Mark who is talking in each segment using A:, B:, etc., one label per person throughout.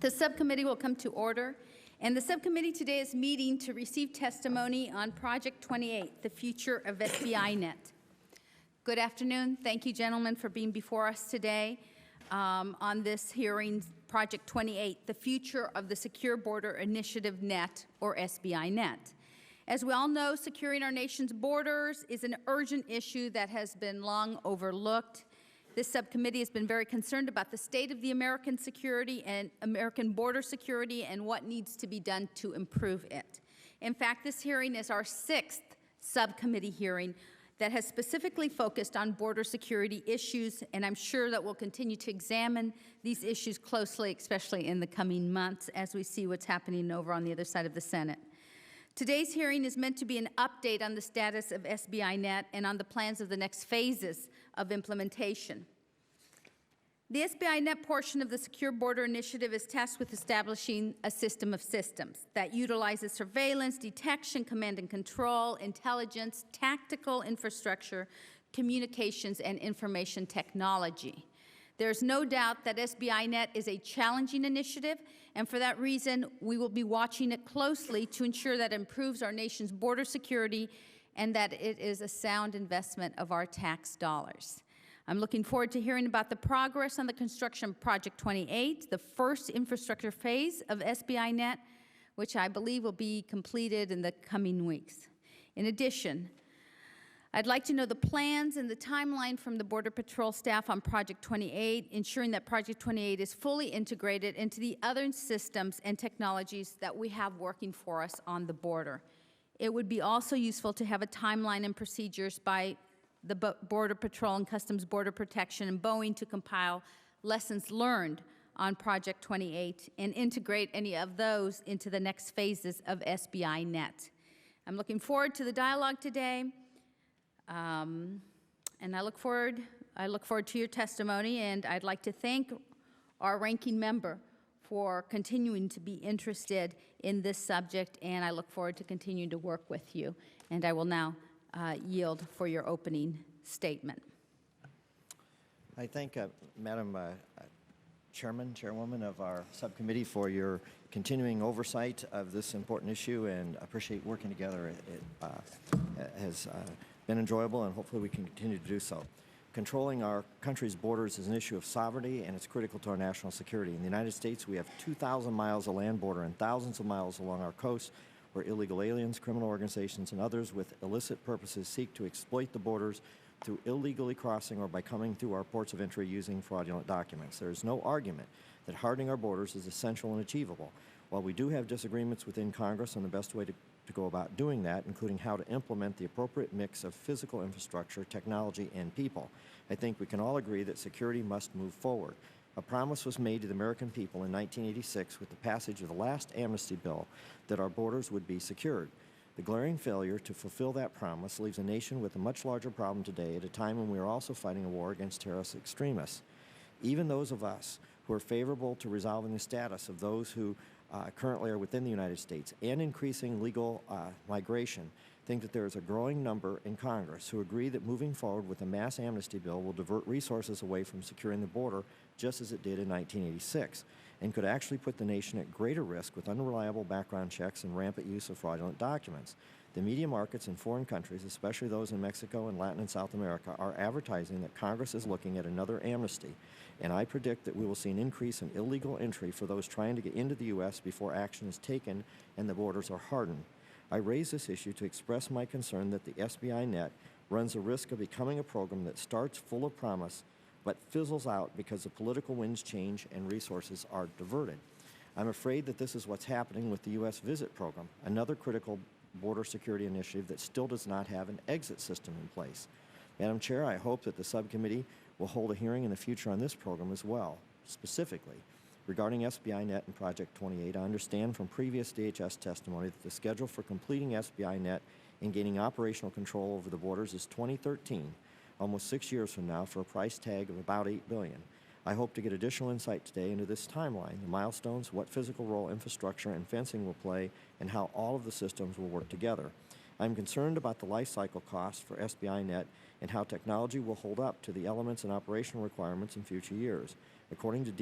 A: The subcommittee will come to order, and the subcommittee today is meeting to receive testimony on Project 28, the future of SBInet. Good afternoon. Thank you, gentlemen, for being before us today on this hearing, Project 28, the future of the Secure Border Initiative Net, or SBInet. As we all know, securing our nation's borders is an urgent issue that has been long overlooked. This subcommittee has been very concerned about the state of the American security and American border security and what needs to be done to improve it. In fact, this hearing is our 6th subcommittee hearing that has specifically focused on border security issues, and I'm sure that we'll continue to examine these issues closely, especially in the coming months as we see what's happening over on the other side of the Senate. Today's hearing is meant to be an update on the status of SBInet and on the plans of the next phases of implementation. The SBInet portion of the Secure Border Initiative is tasked with establishing a system of systems that utilizes surveillance, detection, command and control, intelligence, tactical infrastructure, communications, and information technology. There's no doubt that SBInet is a challenging initiative, and for that reason, we will be watching it closely to ensure that it improves our nation's border security and that it is a sound investment of our tax dollars. I'm looking forward to hearing about the progress on the construction of Project 28, the first infrastructure phase of SBInet, which I believe will be completed in the coming weeks. In addition, I'd like to know the plans and the timeline from the Border Patrol staff on Project 28, ensuring that Project 28 is fully integrated into the other systems and technologies that we have working for us on the border. It would be also useful to have a timeline and procedures by the Border Patrol and Customs Border Protection and Boeing to compile lessons learned on Project 28 and integrate any of those into the next phases of SBInet. I'm looking forward to the dialogue today. And I look forward to your testimony, and I'd like to thank our ranking member for continuing to be interested in this subject, and I look forward to continuing to work with you. And I will now yield for your opening statement.
B: I thank Madam Chairwoman of our subcommittee for your continuing oversight of this important issue, and appreciate working together. It has been enjoyable, and hopefully we can continue to do so. Controlling our country's borders is an issue of sovereignty, and it's critical to our national security. In the United States, we have 2,000 miles of land border and thousands of miles along our coast where illegal aliens, criminal organizations, and others with illicit purposes seek to exploit the borders through illegally crossing or by coming through our ports of entry using fraudulent documents. There is no argument that hardening our borders is essential and achievable. While we do have disagreements within Congress on the best way to go about doing that, including how to implement the appropriate mix of physical infrastructure, technology, and people, I think we can all agree that security must move forward. A promise was made to the American people in 1986 with the passage of the last amnesty bill that our borders would be secured. The glaring failure to fulfill that promise leaves a nation with a much larger problem today at a time when we are also fighting a war against terrorist extremists. Even those of us who are favorable to resolving the status of those who currently are within the United States and increasing legal migration think that there is a growing number in Congress who agree that moving forward with a mass amnesty bill will divert resources away from securing the border just as it did in 1986, and could actually put the nation at greater risk with unreliable background checks and rampant use of fraudulent documents. The media markets in foreign countries, especially those in Mexico and Latin and South America, are advertising that Congress is looking at another amnesty, and I predict that we will see an increase in illegal entry for those trying to get into the U.S. before action is taken and the borders are hardened. I raise this issue to express my concern that the SBInet runs a risk of becoming a program that starts full of promise but fizzles out because the political winds change and resources are diverted. I'm afraid that this is what's happening with the U.S. Visit Program, another critical border security initiative that still does not have an exit system in place. Madam Chair, I hope that the subcommittee will hold a hearing in the future on this program as well. Specifically, regarding SBInet and Project 28, I understand from previous DHS testimony that the schedule for completing SBInet and gaining operational control over the borders is 2013, almost 6 years from now, for a price tag of about $8 billion. I hope to get additional insight today into this timeline, the milestones, what physical role infrastructure and fencing will play, and how all of the systems will work together. I'm concerned about the life cycle costs for SBInet and how technology will hold up to the elements and operational requirements in future years. According to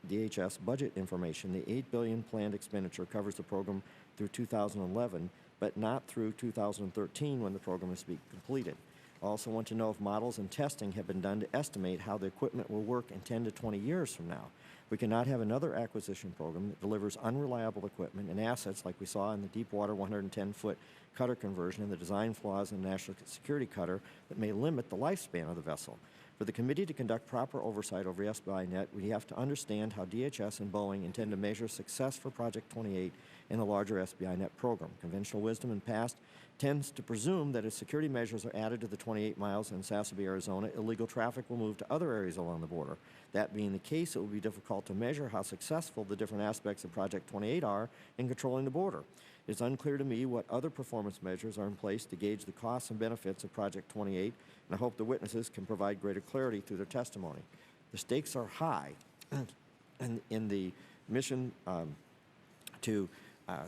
B: DHS budget information, the $8 billion planned expenditure covers the program through 2011, but not through 2013 when the program is to be completed. I also want to know if models and testing have been done to estimate how the equipment will work in 10 to 20 years from now. We cannot have another acquisition program that delivers unreliable equipment and assets like we saw in the Deepwater 110-foot cutter conversion and the design flaws in the National Security Cutter that may limit the lifespan of the vessel. For the committee to conduct proper oversight over SBInet, we have to understand how DHS and Boeing intend to measure success for Project 28 in the larger SBInet program. Conventional wisdom in past tends to presume that as security measures are added to the 28 miles in Sassabee, Arizona, illegal traffic will move to other areas along the border. That being the case, it will be difficult to measure how successful the different aspects of Project 28 are in controlling the border. It's unclear to me what other performance measures are in place to gauge the costs and benefits of Project 28, and I hope the witnesses can provide greater clarity through their testimony. The stakes are high in the mission to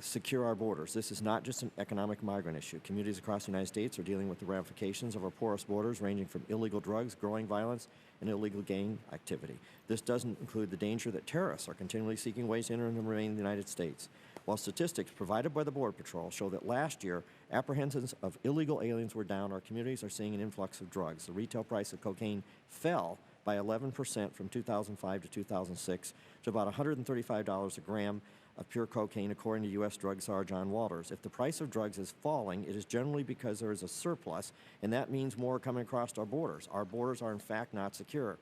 B: secure our borders. This is not just an economic migrant issue. Communities across the United States are dealing with the ramifications of our porous borders, ranging from illegal drugs, growing violence, and illegal gang activity. This doesn't include the danger that terrorists are continually seeking ways to enter and remain in the United States. While statistics provided by the Border Patrol show that last year apprehensions of illegal aliens were down, our communities are seeing an influx of drugs. The retail price of cocaine fell by 11% from 2005 to 2006 to about $135 a gram of pure cocaine, according to U.S. drug czar John Walters. If the price of drugs is falling, it is generally because there is a surplus, and that means more are coming across our borders. Our borders are, in fact, not secure.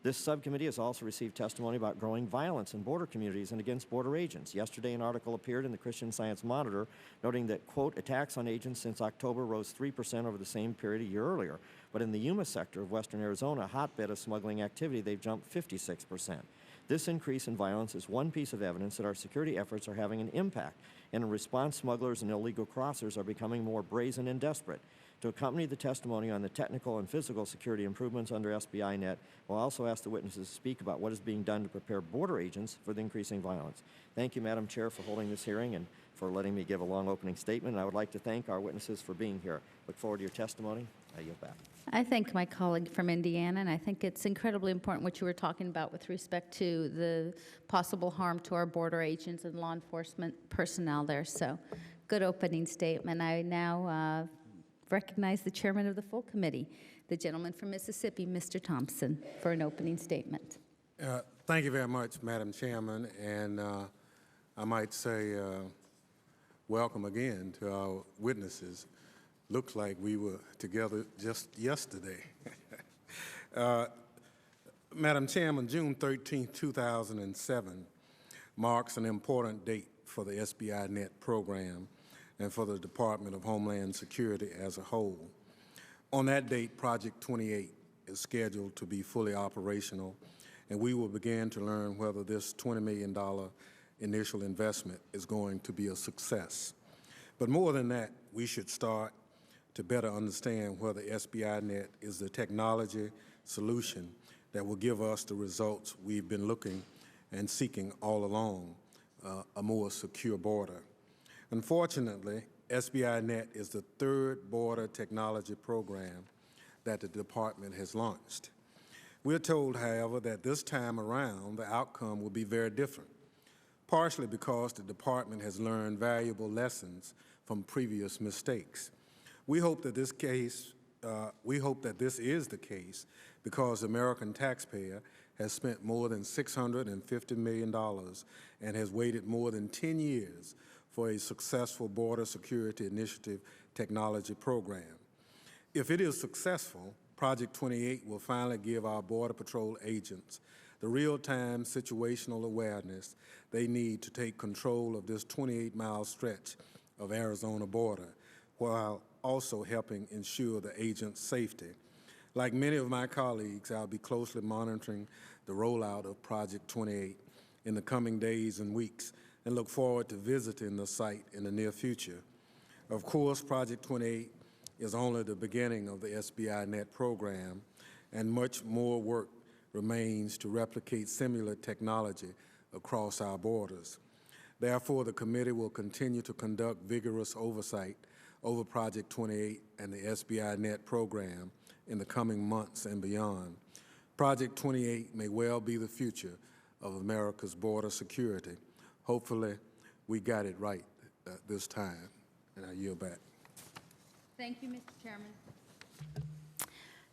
B: This subcommittee has also received testimony about growing violence in border communities and against border agents. Yesterday, an article appeared in the Christian Science Monitor noting that, quote, attacks on agents since October rose 3% over the same period a year earlier. But in the Yuma sector of western Arizona, a hotbed of smuggling activity, they've jumped 56%. This increase in violence is one piece of evidence that our security efforts are having an impact, and in response, smugglers and illegal crossers are becoming more brazen and desperate. To accompany the testimony on the technical and physical security improvements under SBInet, we'll also ask the witnesses to speak about what is being done to prepare border agents for the increasing violence. Thank you, Madam Chair, for holding this hearing and for letting me give a long opening statement. And I would like to thank our witnesses for being here. Look forward to your testimony. I yield back.
A: I thank my colleague from Indiana, and I think it's incredibly important what you were talking about with respect to the possible harm to our border agents and law enforcement personnel there. So, good opening statement. I now recognize the chairman of the full committee, the gentleman from Mississippi, Mr. Thompson, for an opening statement.
C: Thank you very much, Madam Chairman, and I might say welcome again to our witnesses. Looks like we were together just yesterday. Madam Chairman, June 13, 2007 marks an important date for the SBInet program and for the Department of Homeland Security as a whole. On that date, Project 28 is scheduled to be fully operational, and we will begin to learn whether this $20 million initial investment is going to be a success. But more than that, we should start to better understand whether SBInet is the technology solution that will give us the results we've been looking and seeking all along, a more secure border. Unfortunately, SBInet is the third border technology program that the department has launched. We're told, however, that this time around the outcome will be very different, partially because the department has learned valuable lessons from previous mistakes. We hope that this is the case because the American taxpayer has spent more than $650 million and has waited more than 10 years for a successful Border Security Initiative technology program. If it is successful, Project 28 will finally give our Border Patrol agents the real-time situational awareness they need to take control of this 28-mile stretch of Arizona border, while also helping ensure the agent's safety. Like many of my colleagues, I'll be closely monitoring the rollout of Project 28 in the coming days and weeks and look forward to visiting the site in the near future. Of course, Project 28 is only the beginning of the SBInet program, and much more work remains to replicate similar technology across our borders. Therefore, the committee will continue to conduct vigorous oversight over Project 28 and the SBInet program in the coming months and beyond. Project 28 may well be the future of America's border security. Hopefully, we got it right this time, and I yield back.
A: Thank you, Mr. Chairman.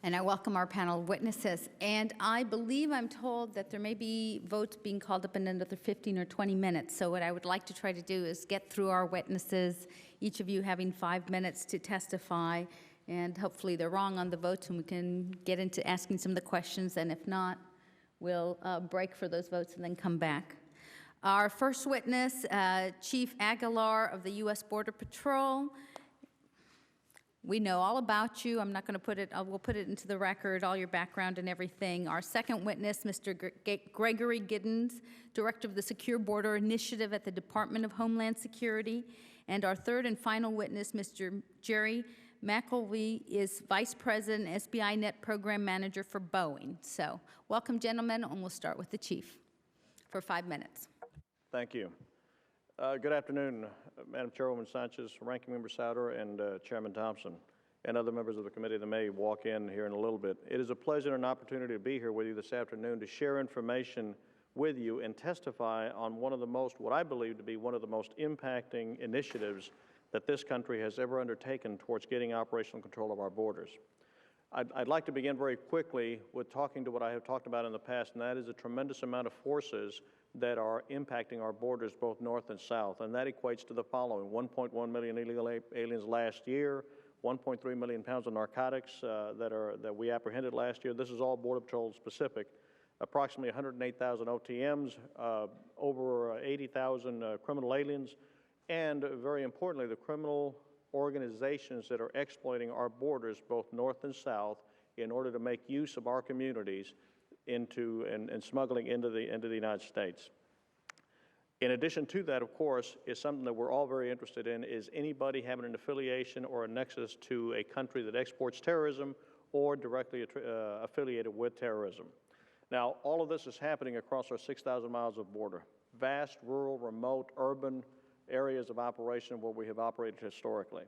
A: And I welcome our panel of witnesses. And I believe I'm told that there may be votes being called up in another 15 or 20 minutes. So what I would like to try to do is get through our witnesses, each of you having 5 minutes to testify. And hopefully they're wrong on the votes and we can get into asking some of the questions. And if not, we'll break for those votes and then come back. Our first witness, Chief Aguilar of the U.S. Border Patrol. We know all about you. I'm not going to put it, we'll put it into the record, all your background and everything. Our second witness, Mr. Gregory Giddens, Director of the Secure Border Initiative at the Department of Homeland Security. And our third and final witness, Mr. Jerry McElwee, is Vice President, SBInet Program Manager for Boeing. So welcome, gentlemen, and we'll start with the Chief for 5 minutes.
D: Thank you. Good afternoon, Madam Chairwoman Sanchez, Ranking Member Souter, and Chairman Thompson, and other members of the committee that may walk in here in a little bit. It is a pleasure and an opportunity to be here with you this afternoon to share information with you and testify on one of the most, what I believe to be one of the most impacting initiatives that this country has ever undertaken towards getting operational control of our borders. I'd like to begin very quickly with talking to what I have talked about in the past, and that is a tremendous amount of forces that are impacting our borders both north and south, and that equates to the following: 1.1 million illegal aliens last year, 1.3 million pounds of narcotics that we apprehended last year. This is all Border Patrol specific. Approximately 108,000 OTMs, over 80,000 criminal aliens, and very importantly, the criminal organizations that are exploiting our borders both north and south in order to make use of our communities into and smuggling into the United States. In addition to that, of course, is something that we're all very interested in, is anybody having an affiliation or a nexus to a country that exports terrorism or directly affiliated with terrorism. Now, all of this is happening across our 6,000 miles of border, vast, rural, remote, urban areas of operation where we have operated historically.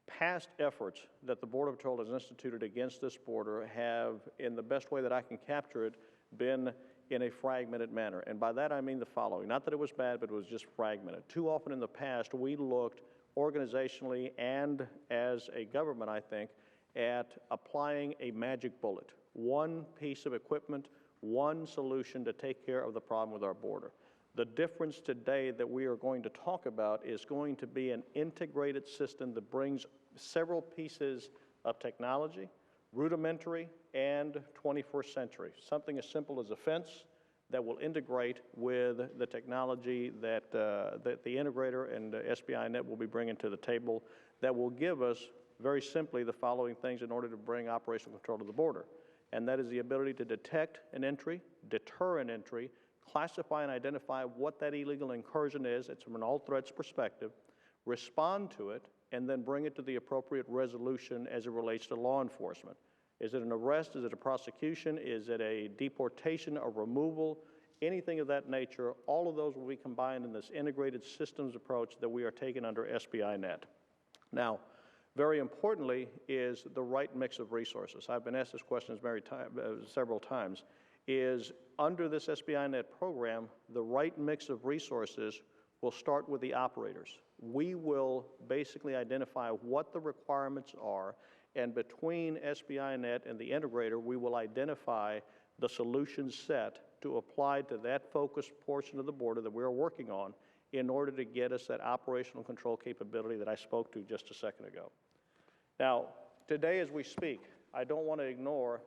D: Past efforts that the Border Patrol has instituted against this border have, in the best way that I can capture it, been in a fragmented manner. And by that I mean the following: not that it was bad, but it was just fragmented. Too often in the past, we looked organizationally and as a government, I think, at applying a magic bullet. One piece of equipment, one solution to take care of the problem with our border. The difference today that we are going to talk about is going to be an integrated system that brings several pieces of technology, rudimentary and 21st century. Something as simple as a fence that will integrate with the technology that the integrator and SBInet will be bringing to the table that will give us, very simply, the following things in order to bring operational control to the border. And that is the ability to detect an entry, deter an entry, classify and identify what that illegal incursion is, it's from an all threats perspective, respond to it, and then bring it to the appropriate resolution as it relates to law enforcement. Is it an arrest? Is it a prosecution? Is it a deportation, a removal? Anything of that nature, all of those will be combined in this integrated systems approach that we are taking under SBInet. Now, very importantly is the right mix of resources. I've been asked this question several times. Is under this SBInet program, the right mix of resources will start with the operators. We will basically identify what the requirements are, and between SBInet and the integrator, we will identify the solution set to apply to that focused portion of the border that we are working on in order to get us that operational control capability that I spoke to just a second ago. Now, today as we speak, I don't want to ignore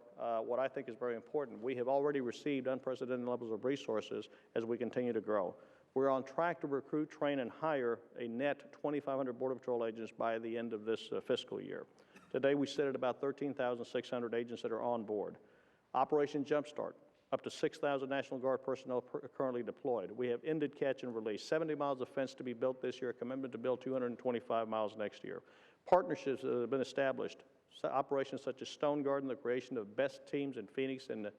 D: what I think is very important. We have already received unprecedented levels of resources as we continue to grow. We're on track to recruit, train, and hire a net 2,500 Border Patrol agents by the end of this fiscal year. Today, we sit at about 13,600 agents that are on board. Operation Jumpstart, up to 6,000 National Guard personnel currently deployed. We have ended catch and release, 70 miles of fence to be built this year, a commitment to build 225 miles next year. Partnerships that have been established, operations such as Stone Garden, the creation of best teams in Phoenix and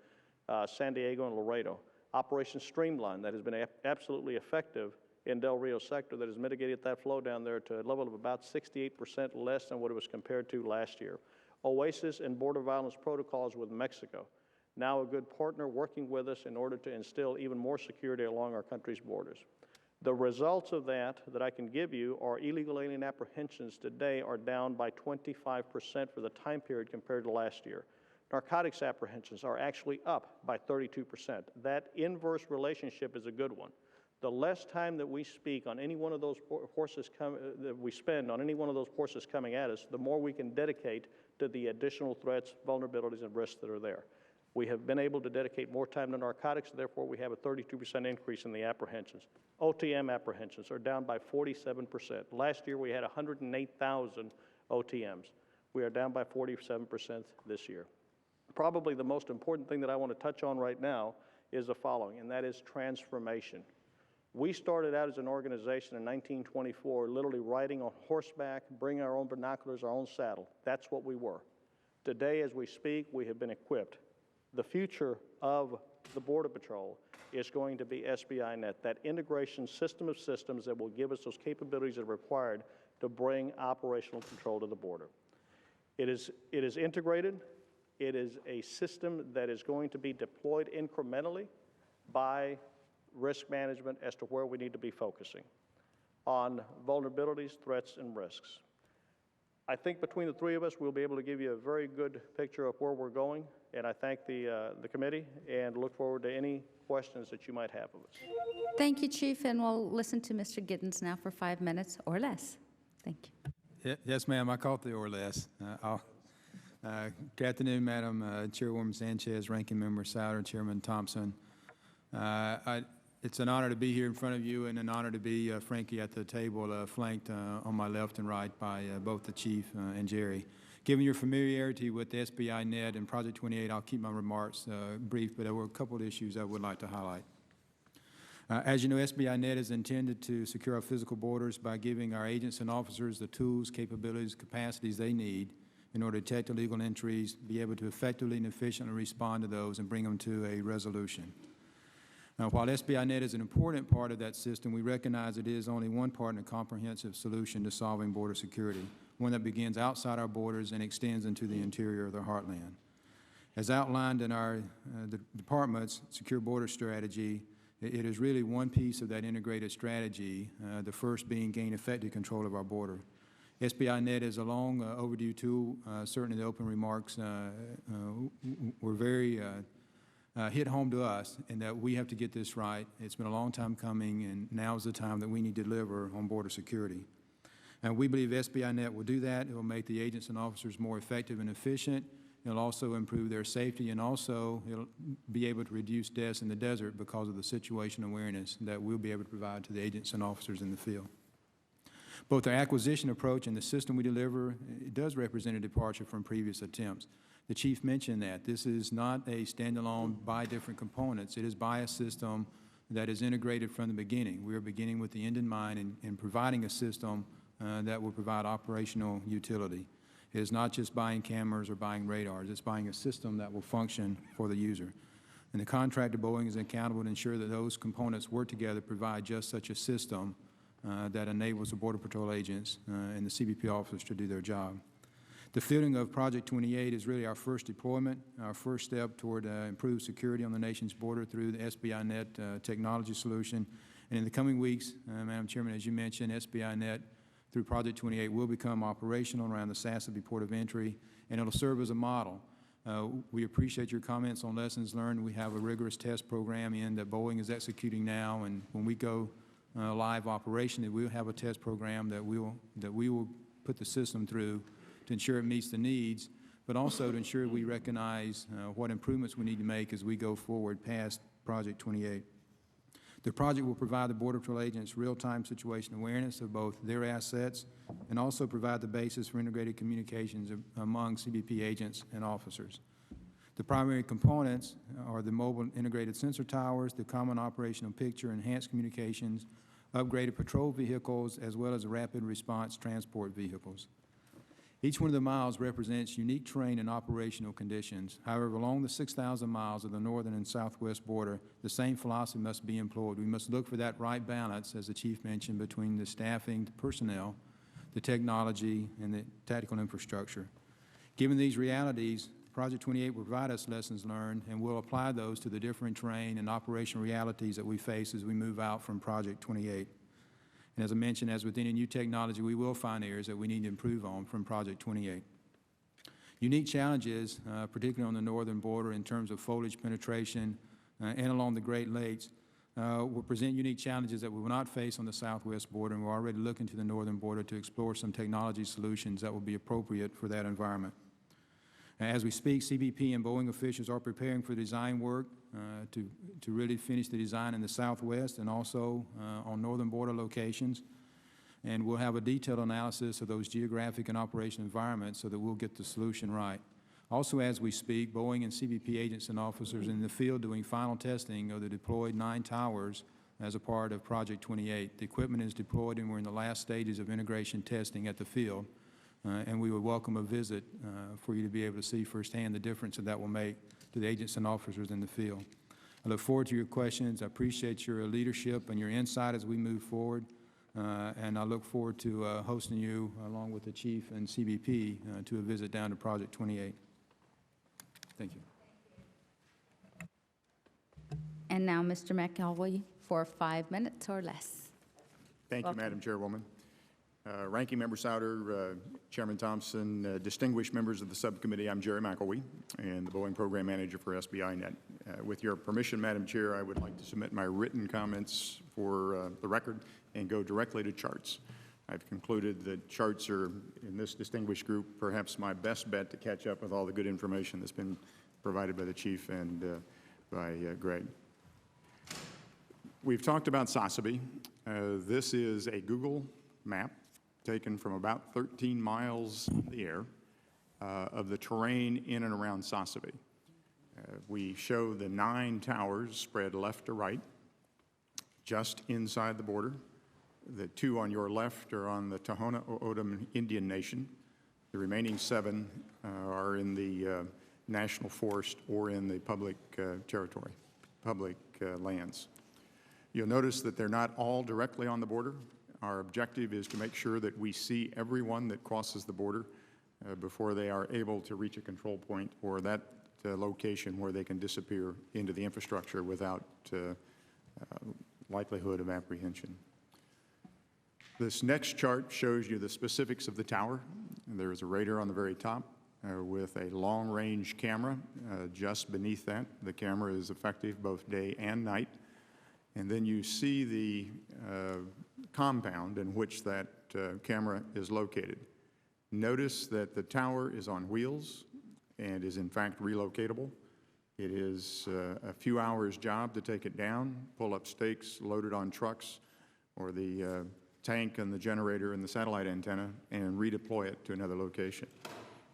D: San Diego and Laredo. Operation Streamline that has been absolutely effective in Del Rio sector that has mitigated that flow down there to a level of about 68% less than what it was compared to last year. Oasis and border violence protocols with Mexico now a good partner working with us in order to instill even more security along our country's borders. The results of that I can give you are illegal alien apprehensions today are down by 25% for the time period compared to last year. Narcotics apprehensions are actually up by 32%. That inverse relationship is a good one. The less time that we speak on any one of those horses that we spend on any one of those horses coming at us, the more we can dedicate to the additional threats, vulnerabilities, and risks that are there. We have been able to dedicate more time to narcotics, therefore we have a 32% increase in the apprehensions. OTM apprehensions are down by 47%. Last year we had 108,000 OTMs. We are down by 47% this year. Probably the most important thing that I want to touch on right now is the following, and that is transformation. We started out as an organization in 1924, literally riding on horseback, bringing our own binoculars, our own saddle. That's what we were. Today, as we speak, we have been equipped. The future of the Border Patrol is going to be SBInet, that integration system of systems that will give us those capabilities that are required to bring operational control to the border. It is integrated. It is a system that is going to be deployed incrementally by risk management as to where we need to be focusing on vulnerabilities, threats, and risks. I think between the three of us, we'll be able to give you a very good picture of where we're going, and I thank the committee and look forward to any questions that you might have of us.
A: Thank you, Chief, and we'll listen to Mr. Giddens now for 5 minutes or less. Thank you.
E: Yes, ma'am, I caught the or less. Good afternoon, Madam Chairwoman Sanchez, Ranking Member Souder, Chairman Thompson. It's an honor to be here in front of you and an honor to be, frankly, at the table flanked on my left and right by both the Chief and Jerry. Given your familiarity with the SBInet and Project 28, I'll keep my remarks brief, but there were a couple of issues I would like to highlight. As you know, SBInet is intended to secure our physical borders by giving our agents and officers the tools, capabilities, capacities they need in order to detect illegal entries, be able to effectively and efficiently respond to those and bring them to a resolution. Now, while SBInet is an important part of that system, we recognize it is only one part in a comprehensive solution to solving border security, one that begins outside our borders and extends into the interior of the heartland. As outlined in our the department's secure border strategy, it is really one piece of that integrated strategy, the first being gain effective control of our border. SBInet is a long overdue tool. Certainly the open remarks were very hit home to us in that we have to get this right. It's been a long time coming, and now is the time that we need to deliver on border security. And we believe SBInet will do that. It will make the agents and officers more effective and efficient. It'll also improve their safety, and also it'll be able to reduce deaths in the desert because of the situation awareness that we'll be able to provide to the agents and officers in the field. Both our acquisition approach and the system we deliver, it does represent a departure from previous attempts. The Chief mentioned that. This is not a standalone buy different components. It is buy a system that is integrated from the beginning. We are beginning with the end in mind and providing a system that will provide operational utility. It is not just buying cameras or buying radars. It's buying a system that will function for the user. And the contractor, Boeing, is accountable to ensure that those components work together to provide just such a system that enables the Border Patrol agents and the CBP officers to do their job. The fielding of Project 28 is really our first deployment, our first step toward improved security on the nation's border through the SBInet technology solution. And in the coming weeks, Madam Chairman, as you mentioned, SBInet through Project 28 will become operational around the Sassabee Port of Entry, and it'll serve as a model. We appreciate your comments on lessons learned. We have a rigorous test program in that Boeing is executing now, and when we go live operationally, we'll have a test program that we will put the system through to ensure it meets the needs, but also to ensure we recognize what improvements we need to make as we go forward past Project 28. The project will provide the Border Patrol agents real-time situation awareness of both their assets and also provide the basis for integrated communications among CBP agents and officers. The primary components are the mobile integrated sensor towers, the common operational picture, enhanced communications, upgraded patrol vehicles, as well as rapid response transport vehicles. Each one of the miles represents unique terrain and operational conditions. However, along the 6,000 miles of the northern and southwest border, the same philosophy must be employed. We must look for that right balance, as the Chief mentioned, between the staffing, the personnel, the technology, and the tactical infrastructure. Given these realities, Project 28 will provide us lessons learned, and we'll apply those to the different terrain and operational realities that we face as we move out from Project 28. And as I mentioned, as with any new technology, we will find areas that we need to improve on from Project 28. Unique challenges, particularly on the northern border in terms of foliage penetration and along the Great Lakes, will present unique challenges that we will not face on the southwest border, and we're already looking to the northern border to explore some technology solutions that will be appropriate for that environment. As we speak, CBP and Boeing officials are preparing for design work to really finish the design in the southwest and also on northern border locations. And we'll have a detailed analysis of those geographic and operational environments so that we'll get the solution right. Also, as we speak, Boeing and CBP agents and officers in the field doing final testing of the deployed 9 towers as a part of Project 28. The equipment is deployed, and we're in the last stages of integration testing at the field. And we would welcome a visit for you to be able to see firsthand the difference that will make to the agents and officers in the field. I look forward to your questions. I appreciate your leadership and your insight as we move forward. And I look forward to hosting you, along with the Chief and CBP, to a visit down to Project 28. Thank you.
A: And now, Mr. McElwee, for 5 minutes or less.
F: Thank you, Madam Chairwoman. Ranking Member Souder, Chairman Thompson, distinguished members of the subcommittee, I'm Jerry McElwee, and the Boeing Program Manager for SBInet. With your permission, Madam Chair, I would like to submit my written comments for the record and go directly to charts. I've concluded that charts are, in this distinguished group, perhaps my best bet to catch up with all the good information that's been provided by the Chief and by Greg. We've talked about Sasabe. This is a Google map taken from about 13 miles in the air of the terrain in and around Sasabe. We show the 9 towers spread left to right, just inside the border. The 2 on your left are on the Tohono O'odham Indian Nation. The remaining 7 are in the national forest or in the public territory, public lands. You'll notice that they're not all directly on the border. Our objective is to make sure that we see everyone that crosses the border before they are able to reach a control point or that location where they can disappear into the infrastructure without likelihood of apprehension. This next chart shows you the specifics of the tower. There is a radar on the very top with a long-range camera just beneath that. The camera is effective both day and night. And then you see the compound in which that camera is located. Notice that the tower is on wheels and is in fact relocatable. It is a few hours job to take it down, pull up stakes, load it on trucks, or the tank and the generator and the satellite antenna, and redeploy it to another location.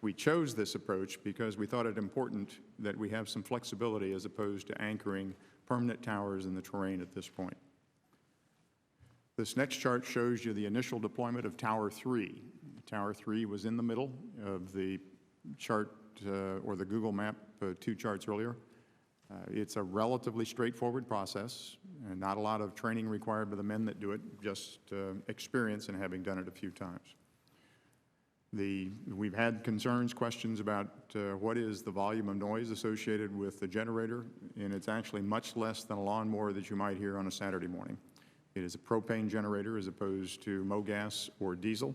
F: We chose this approach because we thought it important that we have some flexibility as opposed to anchoring permanent towers in the terrain at this point. This next chart shows you the initial deployment of Tower 3. Tower 3 was in the middle of the chart or the Google map 2 charts earlier. It's a relatively straightforward process, and not a lot of training required by the men that do it, just experience in having done it a few times. We've had questions about what is the volume of noise associated with the generator, and it's actually much less than a lawnmower that you might hear on a Saturday morning. It is a propane generator as opposed to mogas or diesel,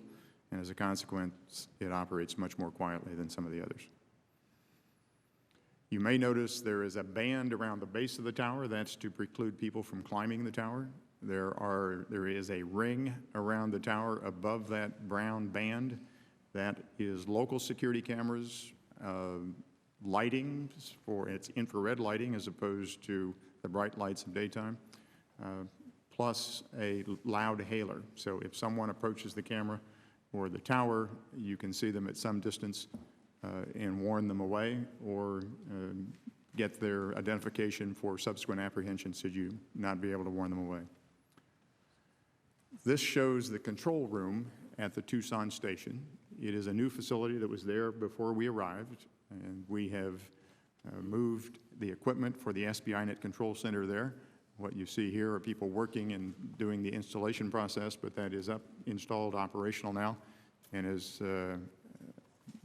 F: and as a consequence, it operates much more quietly than some of the others. You may notice there is a band around the base of the tower. That's to preclude people from climbing the tower. There is a ring around the tower above that brown band. That is local security cameras, lighting for its infrared lighting as opposed to the bright lights of daytime, plus a loud hailer. So if someone approaches the camera or the tower, you can see them at some distance and warn them away or get their identification for subsequent apprehension should you not be able to warn them away. This shows the control room at the Tucson station. It is a new facility that was there before we arrived, and we have moved the equipment for the SBInet control center there. What you see here are people working and doing the installation process, but that is installed operational now. And as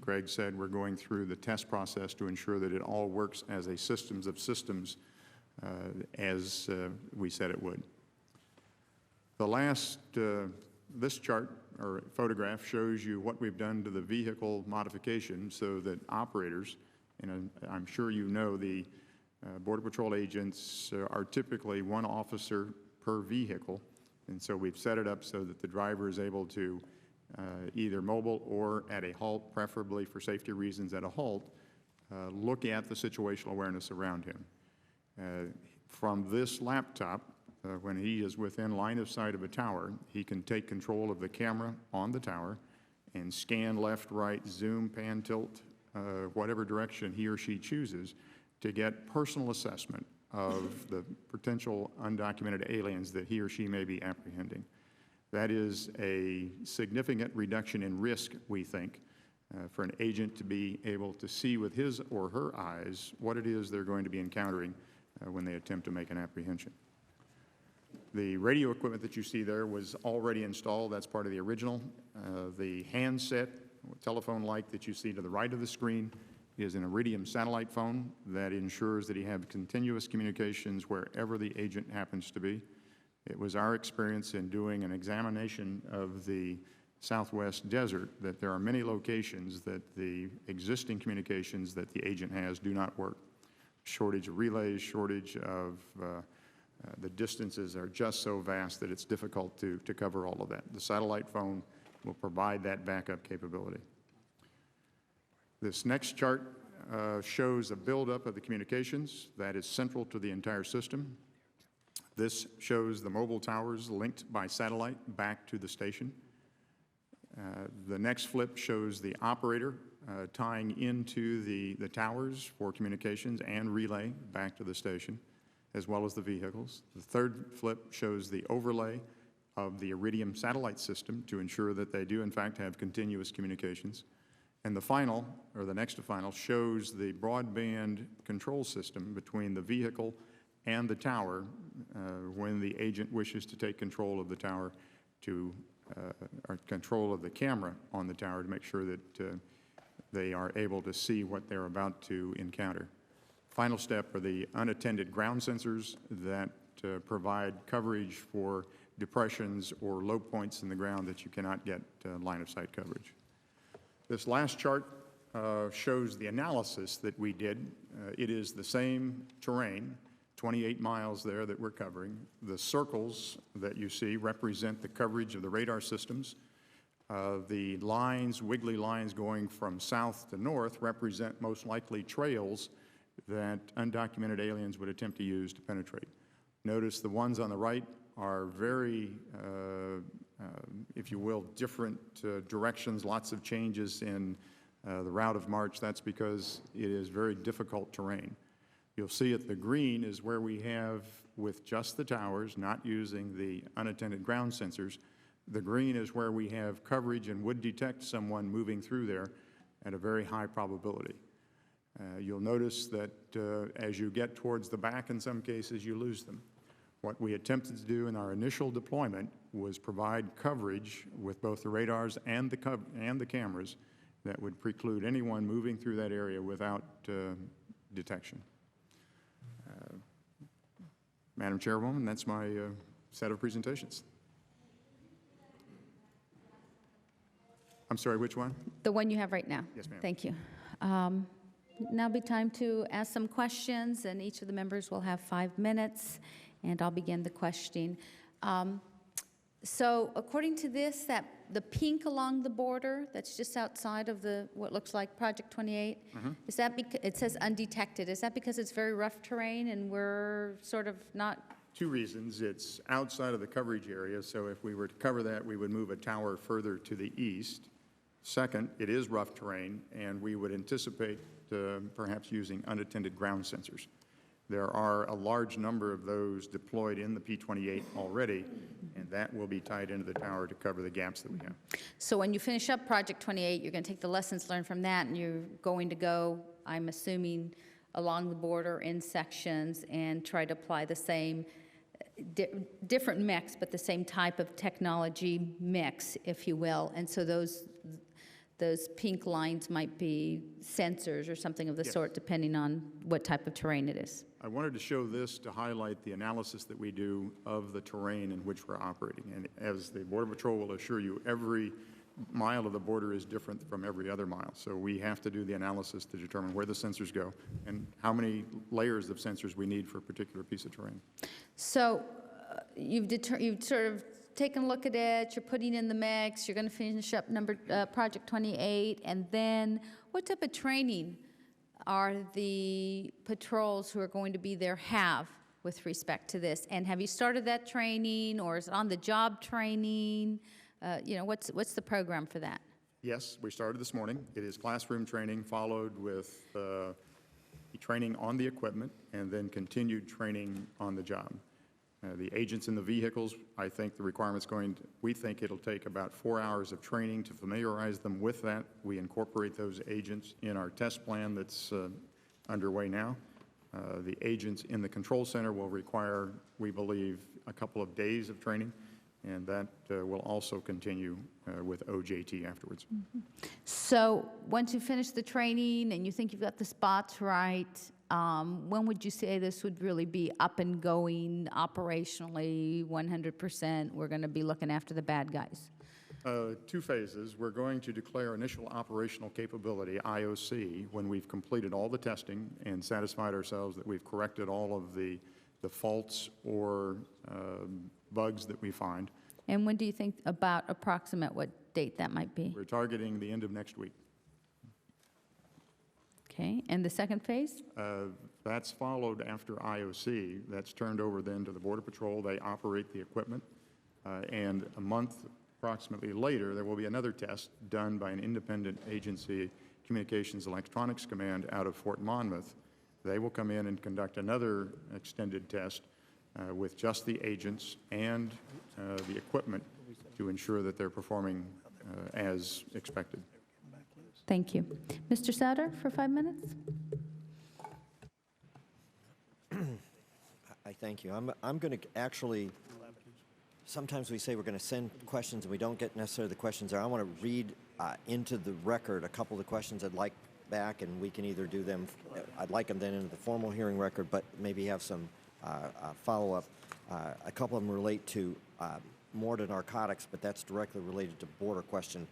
F: Greg said, we're going through the test process to ensure that it all works as a systems of systems as we said it would. The last, this chart or photograph shows you what we've done to the vehicle modification so that operators, and I'm sure you know the Border Patrol agents are typically one officer per vehicle, and so we've set it up so that the driver is able to either mobile or at a halt, preferably for safety reasons at a halt, look at the situational awareness around him. From this laptop, when he is within line of sight of a tower, he can take control of the camera on the tower and scan left, right, zoom, pan, tilt, whatever direction he or she chooses to get personal assessment of the potential undocumented aliens that he or she may be apprehending. That is a significant reduction in risk, we think, for an agent to be able to see with his or her eyes what it is they're going to be encountering when they attempt to make an apprehension. The radio equipment that you see there was already installed. That's part of the original. The handset, telephone-like that you see to the right of the screen is an Iridium satellite phone that ensures that he has continuous communications wherever the agent happens to be. It was our experience in doing an examination of the Southwest desert that there are many locations that the existing communications that the agent has do not work. Shortage of relays, shortage of the distances are just so vast that it's difficult to cover all of that. The satellite phone will provide that backup capability. This next chart shows a buildup of the communications that is central to the entire system. This shows the mobile towers linked by satellite back to the station. The next flip shows the operator tying into the towers for communications and relay back to the station, as well as the vehicles. The third flip shows the overlay of the Iridium satellite system to ensure that they do in fact have continuous communications. And the final, or the next to final, shows the broadband control system between the vehicle and the tower when the agent wishes to take control of the tower to, or control of the camera on the tower to make sure that they are able to see what they're about to encounter. Final step are the unattended ground sensors that provide coverage for depressions or low points in the ground that you cannot get line of sight coverage. This last chart shows the analysis that we did. It is the same terrain, 28 miles there that we're covering. The circles that you see represent the coverage of the radar systems. The lines, wiggly lines going from south to north represent most likely trails that undocumented aliens would attempt to use to penetrate. Notice the ones on the right are very, if you will, different directions, lots of changes in the route of march. That's because it is very difficult terrain. You'll see it, the green is where we have, with just the towers, not using the unattended ground sensors, the green is where we have coverage and would detect someone moving through there at a very high probability. You'll notice that as you get towards the back, in some cases, you lose them. What we attempted to do in our initial deployment was provide coverage with both the radars and the cameras that would preclude anyone moving through that area without detection. Madam Chairwoman, that's my set of presentations. I'm sorry, which one?
A: The one you have right now.
F: Yes, ma'am.
A: Thank you. Now be time to ask some questions, and each of the members will have 5 minutes, and I'll begin the questioning. So according to this, that the pink along the border that's just outside of the what looks like Project 28, is that because it says undetected? Is that because it's very rough terrain and we're sort of not?
F: Two reasons. It's outside of the coverage area, so if we were to cover that, we would move a tower further to the east. Second, it is rough terrain, and we would anticipate perhaps using unattended ground sensors. There are a large number of those deployed in the P-28 already, and that will be tied into the tower to cover the gaps that we have.
A: So when you finish up Project 28, you're going to take the lessons learned from that, and you're going to go, I'm assuming, along the border in sections and try to apply the same different mix, but the same type of technology mix, if you will. And so those pink lines might be sensors or something of the sort, depending on what type of terrain it is.
F: I wanted to show this to highlight the analysis that we do of the terrain in which we're operating. And as the Border Patrol will assure you, every mile of the border is different from every other mile. So we have to do the analysis to determine where the sensors go and how many layers of sensors we need for a particular piece of terrain.
A: So you've sort of taken a look at it, you're putting in the mix, you're going to finish up Project 28, and then what type of training are the patrols who are going to be there have with respect to this? And have you started that training, or is it on-the-job training? What's the program for that?
F: Yes, we started this morning. It is classroom training followed with training on the equipment and then continued training on the job. The agents in the vehicles, I think the requirement's we think it'll take about 4 hours of training to familiarize them with that. We incorporate those agents in our test plan that's underway now. The agents in the control center will require, we believe, a couple of days of training, and that will also continue with OJT afterwards.
A: Mm-hmm. So once you finish the training and you think you've got the spots right, when would you say this would really be up and going operationally, 100%? We're going to be looking after the bad guys.
F: 2 phases. We're going to declare initial operational capability, IOC, when we've completed all the testing and satisfied ourselves that we've corrected all of the faults or bugs that we find.
A: And when do you think about approximate what date that might be?
F: We're targeting the end of next week.
A: Okay, and the second phase?
F: That's followed after IOC. That's turned over then to the Border Patrol. They operate the equipment. And a month approximately later, there will be another test done by an independent agency, Communications Electronics Command, out of Fort Monmouth. They will come in and conduct another extended test with just the agents and the equipment to ensure that they're performing as expected.
A: Thank you. Mr. Souter, for 5 minutes.
B: I thank you. I'm going to actually, sometimes we say we're going to send questions and we don't get necessarily the questions there. I want to read into the record a couple of the questions I'd like back, and we can either do them, I'd like them then into the formal hearing record, but maybe have some follow-up. A couple of them relate to more to narcotics, but that's directly related to border question.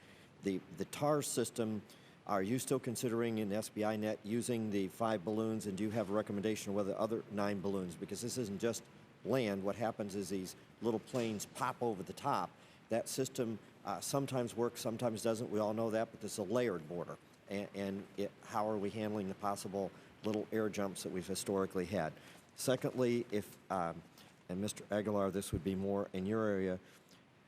B: The TAR system, are you still considering in SBInet using the 5 balloons, and do you have a recommendation of whether other 9 balloons? Because this isn't just land. What happens is these little planes pop over the top. That system sometimes works, sometimes doesn't. We all know that, but this is a layered border. And how are we handling the possible little air jumps that we've historically had? Secondly, and Mr. Aguilar, this would be more in your area,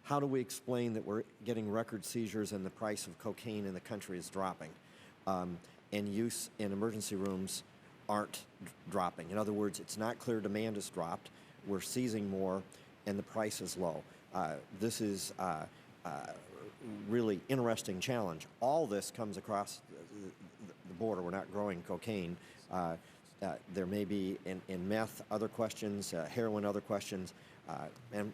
B: how do we explain that we're getting record seizures and the price of cocaine in the country is dropping, and use in emergency rooms aren't dropping? In other words, it's not clear demand has dropped, we're seizing more, and the price is low. This is really interesting challenge. All this comes across the border. We're not growing cocaine. There may be in meth other questions, heroin other questions, and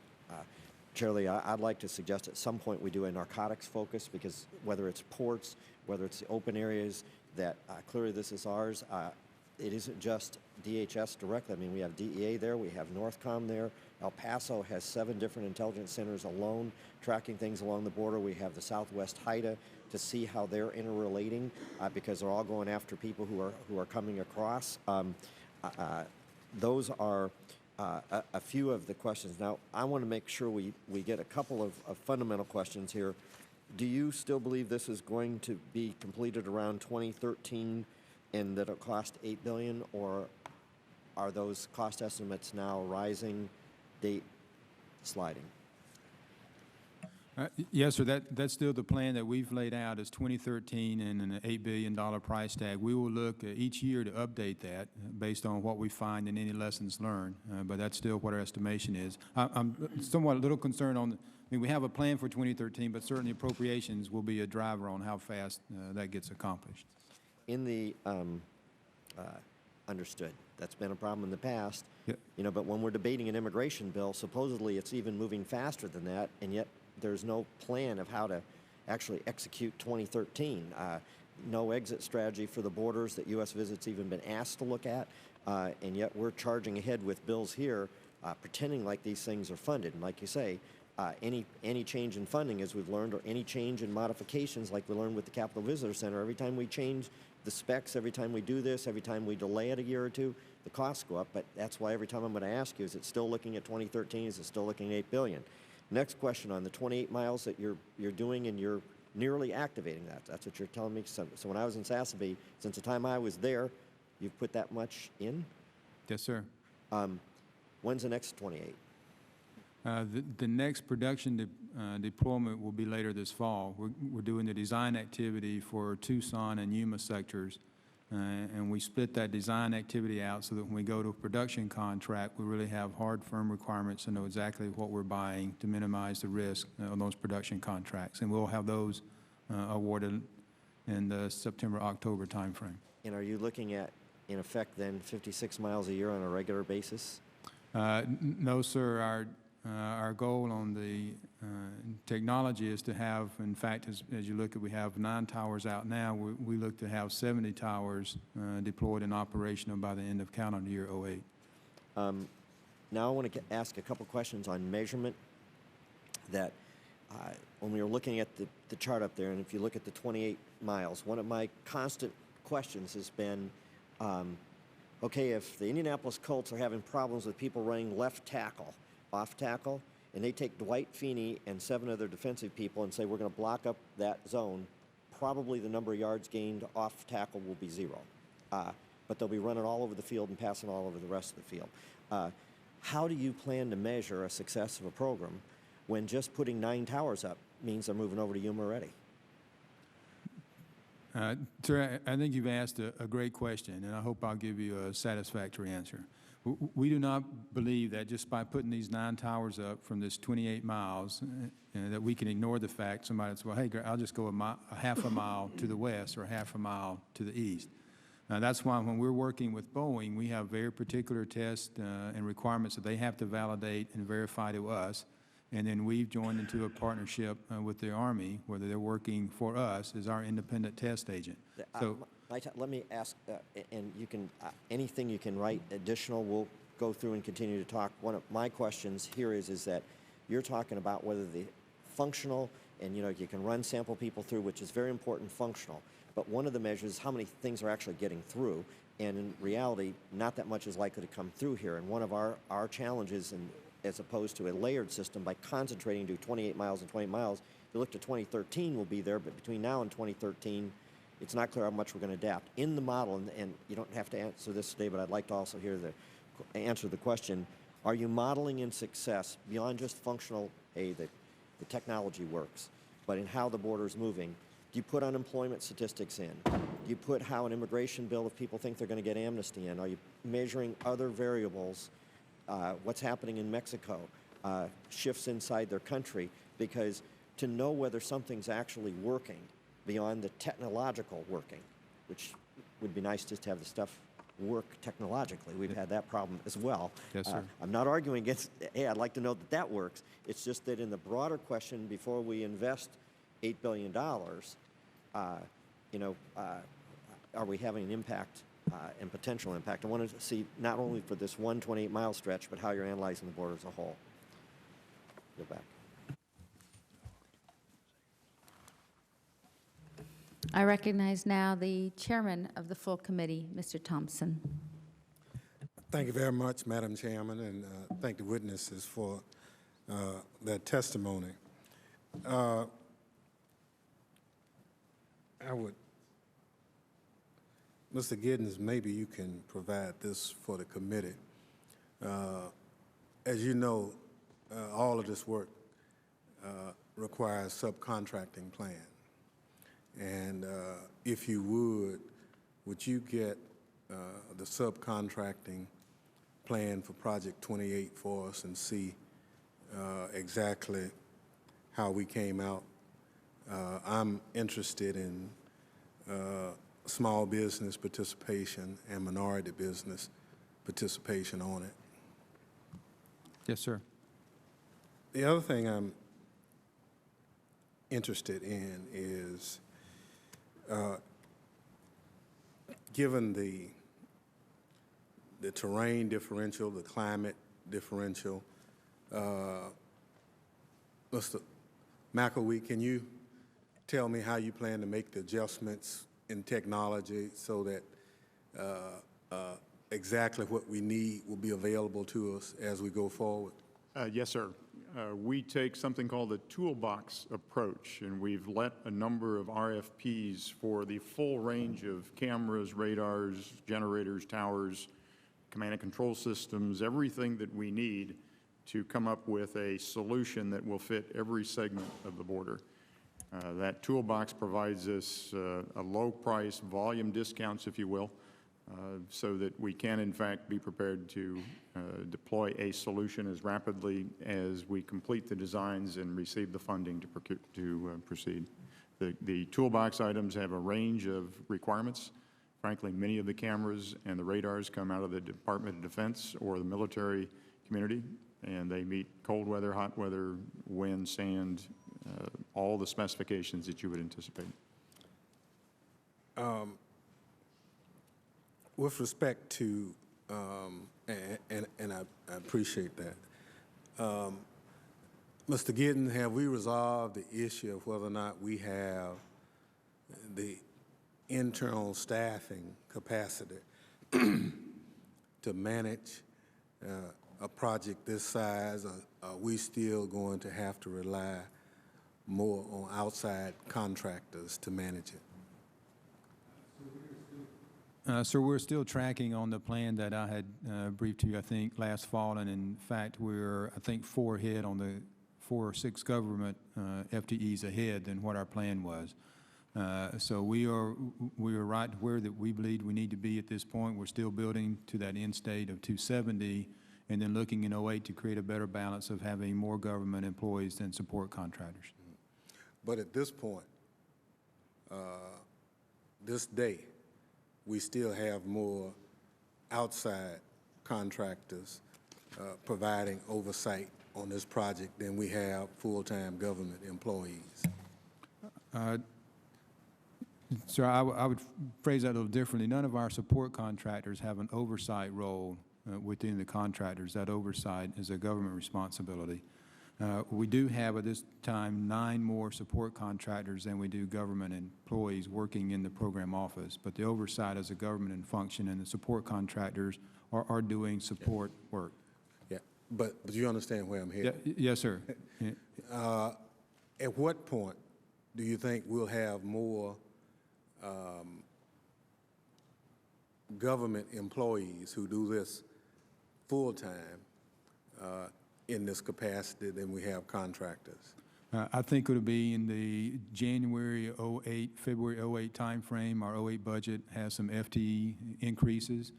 B: Chair Lee, I'd like to suggest at some point we do a narcotics focus, because whether it's ports, whether it's the open areas, that clearly this is ours. It isn't just DHS directly. I mean, we have DEA there, we have Northcom there. El Paso has 7 different intelligence centers alone tracking things along the border. We have the Southwest HIDA to see how they're interrelating, because they're all going after people who are coming across. Those are a few of the questions. Now, I want to make sure we get a couple of fundamental questions here. Do you still believe this is going to be completed around 2013 and that it'll cost $8 billion, or are those cost estimates now rising, date sliding?
E: Yes, sir. That's still the plan that we've laid out is 2013 and an $8 billion price tag. We will look each year to update that based on what we find and any lessons learned, but that's still what our estimation is. I'm somewhat a little concerned on, I mean, we have a plan for 2013, but certainly appropriations will be a driver on how fast that gets accomplished.
B: In the, understood. That's been a problem in the past.
E: Yep.
B: You know, but when we're debating an immigration bill, supposedly it's even moving faster than that, and yet there's no plan of how to actually execute 2013. No exit strategy for the borders that U.S. Visit's even been asked to look at, and yet we're charging ahead with bills here, pretending like these things are funded. And like you say, any change in funding, as we've learned, or any change in modifications, like we learned with the Capitol Visitor Center, every time we change the specs, every time we do this, every time we delay it a year or two, the costs go up. But that's why every time I'm going to ask you, is it still looking at 2013? Is it still looking at $8 billion? Next question, on the 28 miles that you're doing, and you're nearly activating that. That's what you're telling me. So when I was in Sassabee, since the time I was there, you've put that much in?
E: Yes, sir.
B: When's the next 28?
E: The next production deployment will be later this fall. We're doing the design activity for Tucson and Yuma sectors, and we split that design activity out so that when we go to a production contract, we really have hard, firm requirements and know exactly what we're buying to minimize the risk on those production contracts. And we'll have those awarded in the September-October timeframe.
B: And are you looking at, in effect, then 56 miles a year on a regular basis?
E: No, sir. Our goal on the technology is to have, in fact, as you look at, we have 9 towers out now. We look to have 70 towers deployed and operational by the end of calendar year 08.
B: Now I want to ask a couple questions on measurement. That when we were looking at the chart up there, and if you look at the 28 miles, one of my constant questions has been, okay, if the Indianapolis Colts are having problems with people running left tackle, off tackle, and they take Dwight Feeney and 7 other defensive people and say we're going to block up that zone, probably the number of yards gained off tackle will be 0. But they'll be running all over the field and passing all over the rest of the field. How do you plan to measure a success of a program when just putting 9 towers up means they're moving over to Yuma already?
E: Sir, I think you've asked a great question, and I hope I'll give you a satisfactory answer. We do not believe that just by putting these 9 towers up from this 28 miles, that we can ignore the fact somebody says, well, hey, I'll just go a half a mile to the west or half a mile to the east. That's why when we're working with Boeing, we have very particular tests and requirements that they have to validate and verify to us. And then we've joined into a partnership with the Army, where they're working for us as our independent test agent. So,
B: let me ask, and you can, anything you can write additional, we'll go through and continue to talk. One of my questions here is that you're talking about whether the functional, and you can run sample people through, which is very important, functional. But one of the measures is how many things are actually getting through. And in reality, not that much is likely to come through here. And one of our challenges, and as opposed to a layered system, by concentrating to 28 miles and 20 miles, if you look to 2013, we'll be there, but between now and 2013, it's not clear how much we're going to adapt. In the model, and you don't have to answer this today, but I'd like to also hear answer the question, are you modeling in success beyond just functional, hey, the technology works, but in how the border is moving? Do you put unemployment statistics in? Do you put how an immigration bill, if people think they're going to get amnesty in? Are you measuring other variables, what's happening in Mexico, shifts inside their country? Because to know whether something's actually working beyond the technological working, which would be nice just to have the stuff work technologically. We've had that problem as well.
E: Yes, sir.
B: I'm not arguing against, hey, I'd like to know that that works. It's just that in the broader question, before we invest $8 billion, are we having an impact and potential impact? I wanted to see not only for this 128-mile stretch, but how you're analyzing the border as a whole. Go back.
A: I recognize now the chairman of the full committee, Mr. Thompson.
C: Thank you very much, Madam Chairman, and thank the witnesses for their testimony. I would, Mr. Giddens, maybe you can provide this for the committee. As you know, all of this work requires subcontracting plan. And if you would you get the subcontracting plan for Project 28 for us and see exactly how we came out? I'm interested in small business participation and minority business participation on it.
E: yes, sir.
C: The other thing I'm interested in is, given the terrain differential, the climate differential, Mr. McElwee, can you tell me how you plan to make the adjustments in technology so that exactly what we need will be available to us as we go forward?
F: Yes, sir. We take something called the toolbox approach, and we've let a number of RFPs for the full range of cameras, radars, generators, towers, command and control systems, everything that we need to come up with a solution that will fit every segment of the border. That toolbox provides us a low price, volume discounts, if you will, so that we can, in fact, be prepared to deploy a solution as rapidly as we complete the designs and receive the funding to proceed. The toolbox items have a range of requirements. Frankly, many of the cameras and the radars come out of the Department of Defense or the military community, and they meet cold weather, hot weather, wind, sand, all the specifications that you would anticipate.
C: With respect to, and I appreciate that, Mr. Giddens, have we resolved the issue of whether or not we have the internal staffing capacity to manage a project this size? Are we still going to have to rely more on outside contractors to manage it?
E: Sir, we're still tracking on the plan that I had briefed to you, I think, last fall, and in fact, we're, I think, 4 or 6 government FTEs ahead than what our plan was. So we are right where that we believe we need to be at this point. We're still building to that end state of 270, and then looking in 08 to create a better balance of having more government employees than support contractors.
C: But at this point, this day, we still have more outside contractors providing oversight on this project than we have full-time government employees.
E: Sir, I would phrase that a little differently. None of our support contractors have an oversight role within the contractors. That oversight is a government responsibility. We do have at this time 9 more support contractors than we do government employees working in the program office, but the oversight is a government function, and the support contractors are doing support work.
C: Yeah, but you understand where I'm headed?
E: Yeah, yes, sir.
C: At what point do you think we'll have more government employees who do this full-time in this capacity than we have contractors?
E: I think it'll be in the January 08, February 08 timeframe. Our 08 budget has some FTE increases,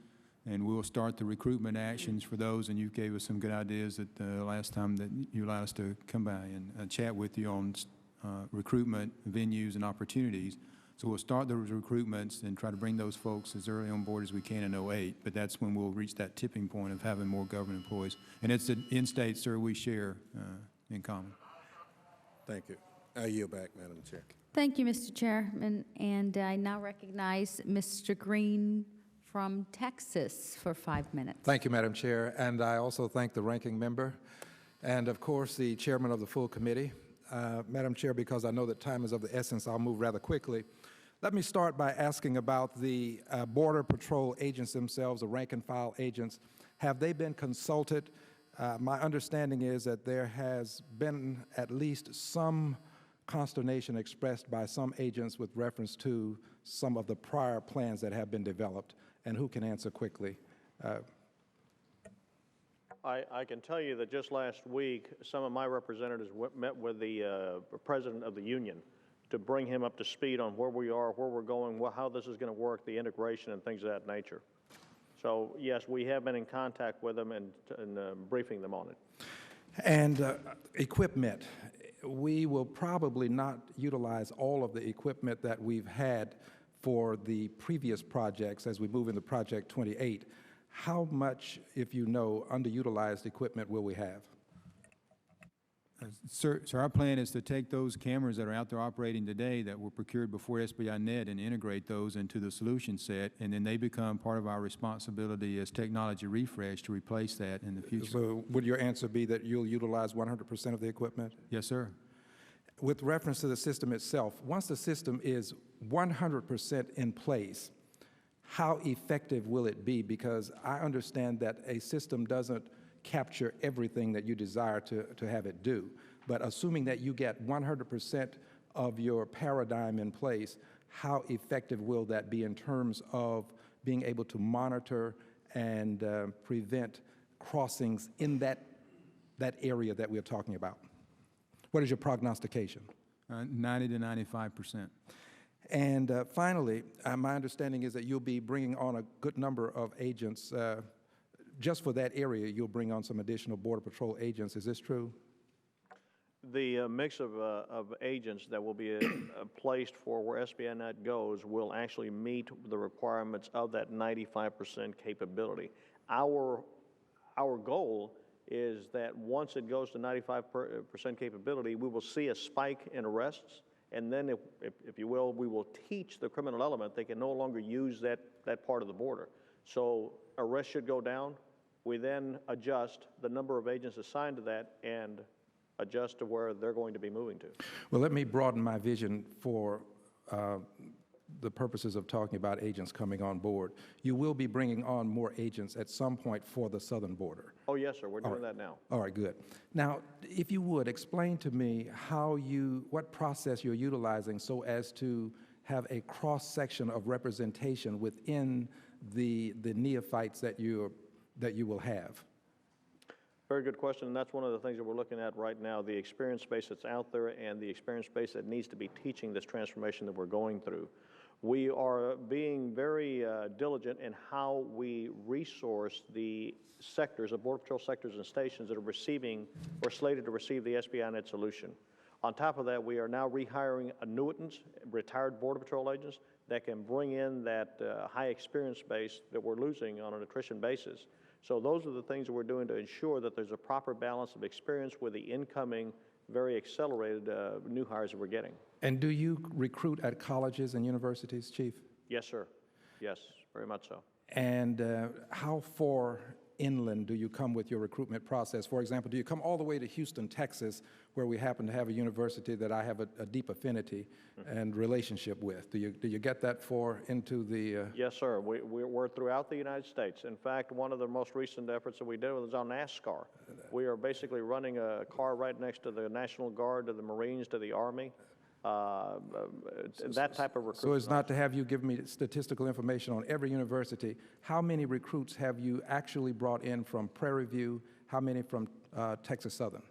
E: and we'll start the recruitment actions for those, and you gave us some good ideas at the last time that you allowed us to come by and chat with you on recruitment venues and opportunities. So we'll start those recruitments and try to bring those folks as early on board as we can in 08, but that's when we'll reach that tipping point of having more government employees. And it's an in-state, sir, we share in common.
C: Thank you. I yield back, Madam Chair.
A: Thank you, Mr. Chairman. And I now recognize Mr. Green from Texas for 5 minutes.
G: Thank you, Madam Chair. And I also thank the ranking member and, of course, the chairman of the full committee. Madam Chair, because I know that time is of the essence, I'll move rather quickly. Let me start by asking about the Border Patrol agents themselves, the rank and file agents. Have they been consulted? My understanding is that there has been at least some consternation expressed by some agents with reference to some of the prior plans that have been developed. And who can answer quickly?
D: I can tell you that just last week, some of my representatives met with the president of the union to bring him up to speed on where we are, where we're going, how this is going to work, the integration and things of that nature. So, yes, we have been in contact with them and briefing them on it.
G: And equipment. We will probably not utilize all of the equipment that we've had for the previous projects as we move into Project 28. How much, if you know, underutilized equipment will we have?
E: Sir, our plan is to take those cameras that are out there operating today that were procured before SBInet and integrate those into the solution set, and then they become part of our responsibility as technology refresh to replace that in the future.
G: So would your answer be that you'll utilize 100% of the equipment?
E: Yes, sir.
G: With reference to the system itself, once the system is 100% in place, how effective will it be? Because I understand that a system doesn't capture everything that you desire to have it do. But assuming that you get 100% of your paradigm in place, how effective will that be in terms of being able to monitor and prevent crossings in that area that we're talking about? What is your prognostication?
E: 90 to 95%.
G: And finally, my understanding is that you'll be bringing on a good number of agents. Just for that area, you'll bring on some additional Border Patrol agents. Is this true?
D: The mix of agents that will be placed for where SBInet goes will actually meet the requirements of that 95% capability. Our goal is that once it goes to 95% capability, we will see a spike in arrests, and then, if you will, we will teach the criminal element they can no longer use that part of the border. So arrests should go down. We then adjust the number of agents assigned to that and adjust to where they're going to be moving to.
G: Well, let me broaden my vision for the purposes of talking about agents coming on board. You will be bringing on more agents at some point for the southern border.
D: Oh, yes, sir. We're doing that now.
G: All right, good. Now, if you would, explain to me what process you're utilizing so as to have a cross-section of representation within the neophytes that you will have.
D: Very good question, and that's one of the things that we're looking at right now, the experience space that's out there and the experience space that needs to be teaching this transformation that we're going through. We are being very diligent in how we resource the sectors, the Border Patrol sectors and stations that are receiving or slated to receive the SBInet solution. On top of that, we are now rehiring annuitants, retired Border Patrol agents, that can bring in that high experience base that we're losing on an attrition basis. So those are the things that we're doing to ensure that there's a proper balance of experience with the incoming, very accelerated new hires that we're getting.
G: And do you recruit at colleges and universities, Chief?
D: Yes, sir. Yes, very much so.
G: And how far inland do you come with your recruitment process? For example, do you come all the way to Houston, Texas, where we happen to have a university that I have a deep affinity and relationship with? Do you get that far into the...
D: Yes, sir. We're throughout the United States. In fact, one of the most recent efforts that we did was on NASCAR. We are basically running a car right next to the National Guard, to the Marines, to the Army. That type of recruitment.
G: So it's not to have you give me statistical information on every university. How many recruits have you actually brought in from Prairie View? How many from Texas Southern?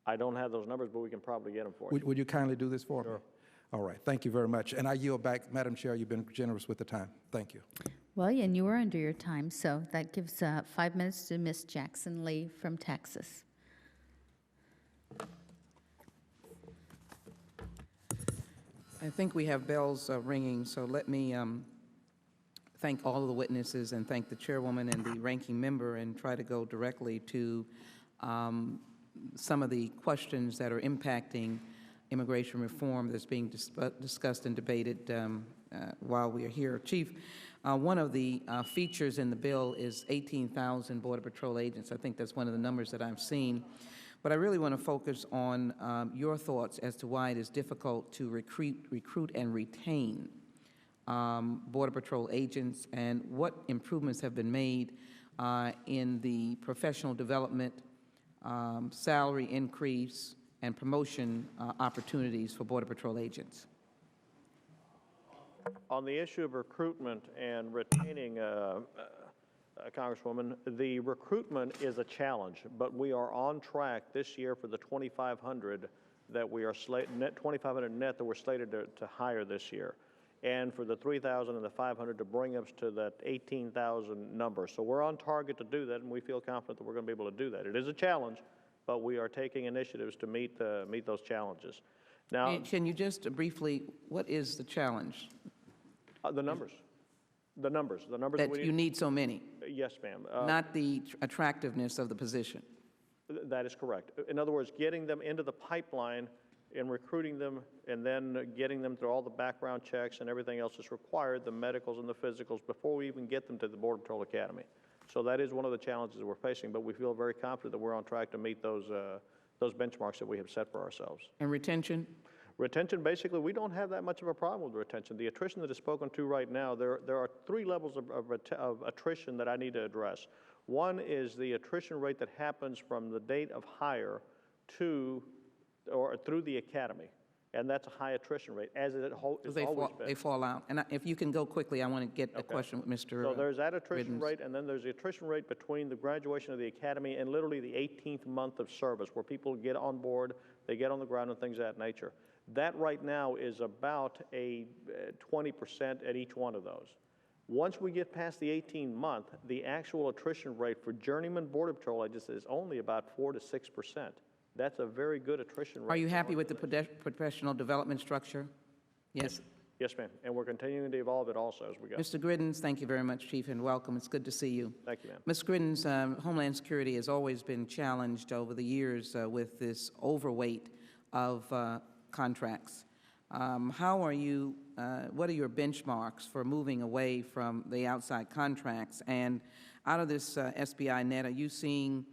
D: I don't have those numbers, but we can probably get them for you.
G: Would you kindly do this for me?
D: Sure.
G: All right. Thank you very much. And I yield back. Madam Chair, you've been generous with the time. Thank you.
A: Well, and you were under your time, so that gives 5 minutes to Ms. Jackson Lee from Texas.
H: I think we have bells ringing, so let me thank all of the witnesses and thank the chairwoman and the ranking member and try to go directly to some of the questions that are impacting immigration reform that's being discussed and debated while we are here. Chief, one of the features in the bill is 18,000 Border Patrol agents. I think that's one of the numbers that I've seen. But I really want to focus on your thoughts as to why it is difficult to recruit and retain Border Patrol agents, and what improvements have been made in the professional development, salary increase, and promotion opportunities for Border Patrol agents.
D: On the issue of recruitment and retaining Congresswoman, the recruitment is a challenge, but we are on track this year for the 2,500 that we are 2,500 net that we're slated to hire this year, and for the 3,000 and the 500 to bring us to that 18,000 number. So we're on target to do that, and we feel confident that we're going to be able to do that. It is a challenge, but we are taking initiatives to meet those challenges. Now,
H: can you just briefly, what is the challenge?
D: The numbers. The numbers
H: that you need so many.
D: Yes, ma'am.
H: Not the attractiveness of the position.
D: That is correct. In other words, getting them into the pipeline and recruiting them and then getting them through all the background checks and everything else that's required, the medicals and the physicals, before we even get them to the Border Patrol Academy. So that is one of the challenges that we're facing, but we feel very confident that we're on track to meet those benchmarks that we have set for ourselves.
H: And retention?
D: Retention, basically, we don't have that much of a problem with retention. The attrition that is spoken to right now, there are 3 levels of attrition that I need to address. One is the attrition rate that happens from the date of hire to or through the academy, and that's a high attrition rate, as it has always been.
H: They fall out. And if you can go quickly, I want to get a question with Mr.
D: So there's that attrition
H: Giddens.
D: rate, and then there's the attrition rate between the graduation of the academy and literally the 18th month of service, where people get on board, they get on the ground and things of that nature. That right now is about a 20% at each one of those. Once we get past the 18-month, the actual attrition rate for journeyman Border Patrol agents is only about 4 to 6%. That's a very good attrition rate.
H: Are you happy with the professional development structure? Yes.
D: Yes, ma'am. And we're continuing to evolve it also as we go.
H: Mr. Giddens, thank you very much, Chief, and welcome. It's good to see you.
D: Thank you, ma'am.
H: Ms. Giddens, Homeland Security has always been challenged over the years with this overweight of contracts. How are you, what are your benchmarks for moving away from the outside contracts? And out of this SBInet, are you seeing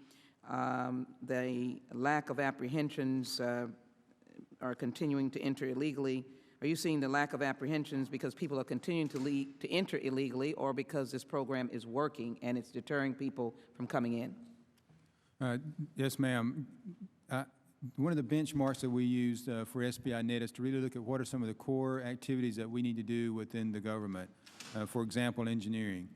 H: the lack of apprehensions are continuing to enter illegally? Are you seeing the lack of apprehensions because people are continuing to enter illegally, or because this program is working and it's deterring people from coming in?
E: Yes, ma'am. One of the benchmarks that we used for SBInet is to really look at what are some of the core activities that we need to do within the government. For example, engineering.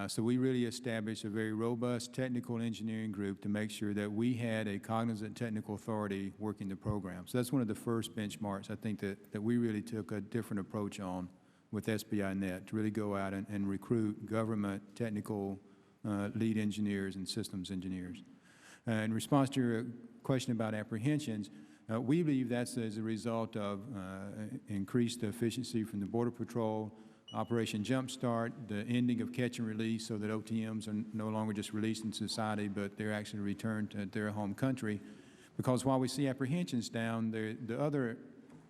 E: So we really established a very robust technical engineering group to make sure that we had a cognizant technical authority working the program. So that's one of the first benchmarks I think that we really took a different approach on with SBInet, to really go out and recruit government technical lead engineers and systems engineers. In response to your question about apprehensions, we believe that's as a result of increased efficiency from the Border Patrol, Operation Jumpstart, the ending of catch and release, so that OTMs are no longer just released in society, but they're actually returned to their home country. Because while we see apprehensions down, the other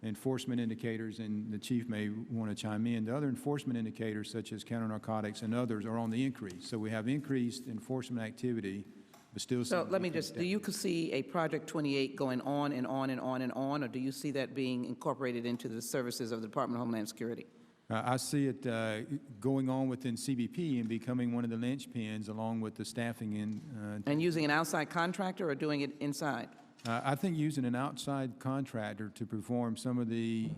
E: enforcement indicators, and the Chief may want to chime in, the other enforcement indicators such as counter-narcotics and others are on the increase. So we have increased enforcement activity, but still.
H: So let me just, do you see a Project 28 going on and on and on and on, or do you see that being incorporated into the services of the Department of Homeland Security?
E: I see it going on within CBP and becoming one of the linchpins, along with the staffing in.
H: And using an outside contractor or doing it inside?
E: I think using an outside contractor to perform some of the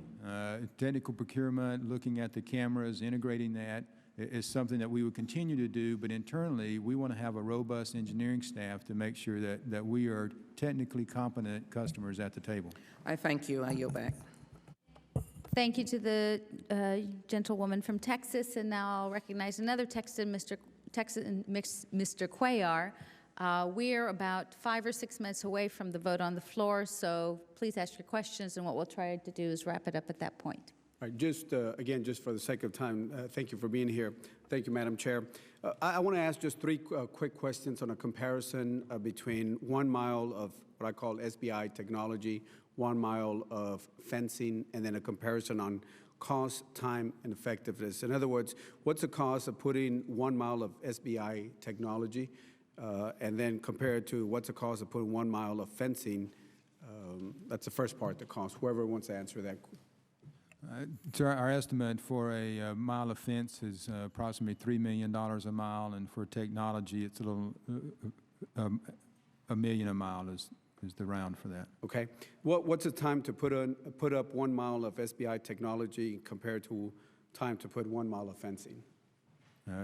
E: technical procurement, looking at the cameras, integrating that, is something that we would continue to do. But internally, we want to have a robust engineering staff to make sure that we are technically competent customers at the table.
H: I thank you. I yield back.
A: Thank you to the gentlewoman from Texas, and now I'll recognize another Texan, Mr. Cuellar. We're about 5 or 6 minutes away from the vote on the floor, so please ask your questions, and what we'll try to do is wrap it up at that point.
I: All right, just again, just for the sake of time, thank you for being here. Thank you, Madam Chair. I want to ask just 3 quick questions on a comparison between 1 mile of what I call SBI technology, 1 mile of fencing, and then a comparison on cost, time, and effectiveness. In other words, what's the cost of putting 1 mile of SBI technology, and then compared to what's the cost of putting 1 mile of fencing? That's the first part, the cost. Whoever wants to answer that.
E: So our estimate for a mile of fence is approximately $3 million a mile, and for technology, it's a little $1 million a mile is the round for that.
I: Okay. What's the time to put up 1 mile of SBI technology compared to time to put 1 mile of fencing?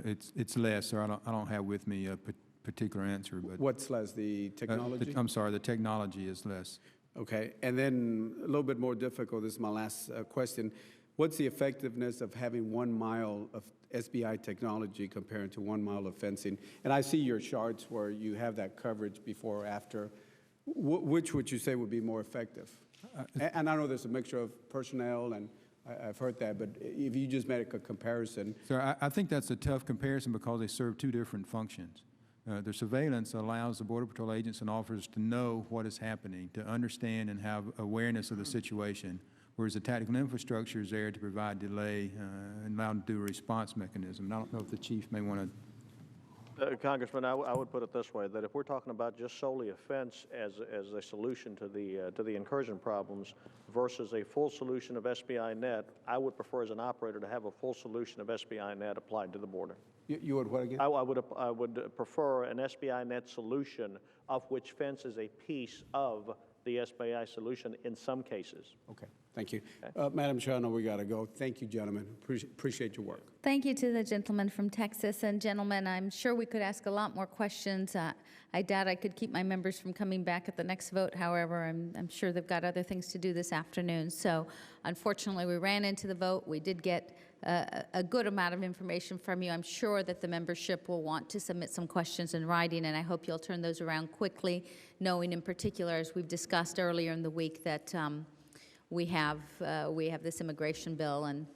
E: It's less, sir. I don't have with me a particular answer, but
I: what's less, the technology?
E: I'm sorry, the technology is less.
I: Okay, and then a little bit more difficult, this is my last question. What's the effectiveness of having 1 mile of SBI technology compared to 1 mile of fencing? And I see your charts where you have that coverage before or after. Which would you say would be more effective? And I know there's a mixture of personnel, and I've heard that, but if you just make a comparison.
E: Sir, I think that's a tough comparison because they serve 2 different functions. The surveillance allows the Border Patrol agents and officers to know what is happening, to understand and have awareness of the situation, whereas the tactical infrastructure is there to provide delay and allow them to do a response mechanism. And I don't know if the chief may want to.
D: Congressman, I would put it this way, that if we're talking about just solely a fence as a solution to the incursion problems versus a full solution of SBInet, I would prefer as an operator to have a full solution of SBInet applied to the border.
I: You would what again?
D: I would prefer an SBInet solution of which fence is a piece of the SBI solution in some cases.
I: Okay, thank you. Madam Chair, I know we got to go. Thank you, gentlemen. Appreciate your work.
A: Thank you to the gentleman from Texas. And gentlemen, I'm sure we could ask a lot more questions. I doubt I could keep my members from coming back at the next vote. However, I'm sure they've got other things to do this afternoon. So unfortunately, we ran into the vote. We did get a good amount of information from you. I'm sure that the membership will want to submit some questions in writing, and I hope you'll turn those around quickly, knowing in particular, as we've discussed earlier in the week, that we have this immigration bill, and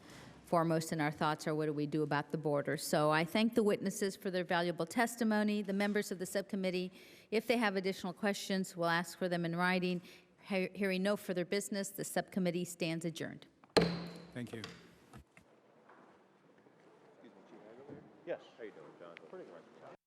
A: foremost in our thoughts are what do we do about the border. So I thank the witnesses for their valuable testimony. The members of the subcommittee, if they have additional questions, we'll ask for them in writing. Hearing no further business, the subcommittee stands adjourned.
E: Thank you.
D: Yes. How you doing, John? Pretty good.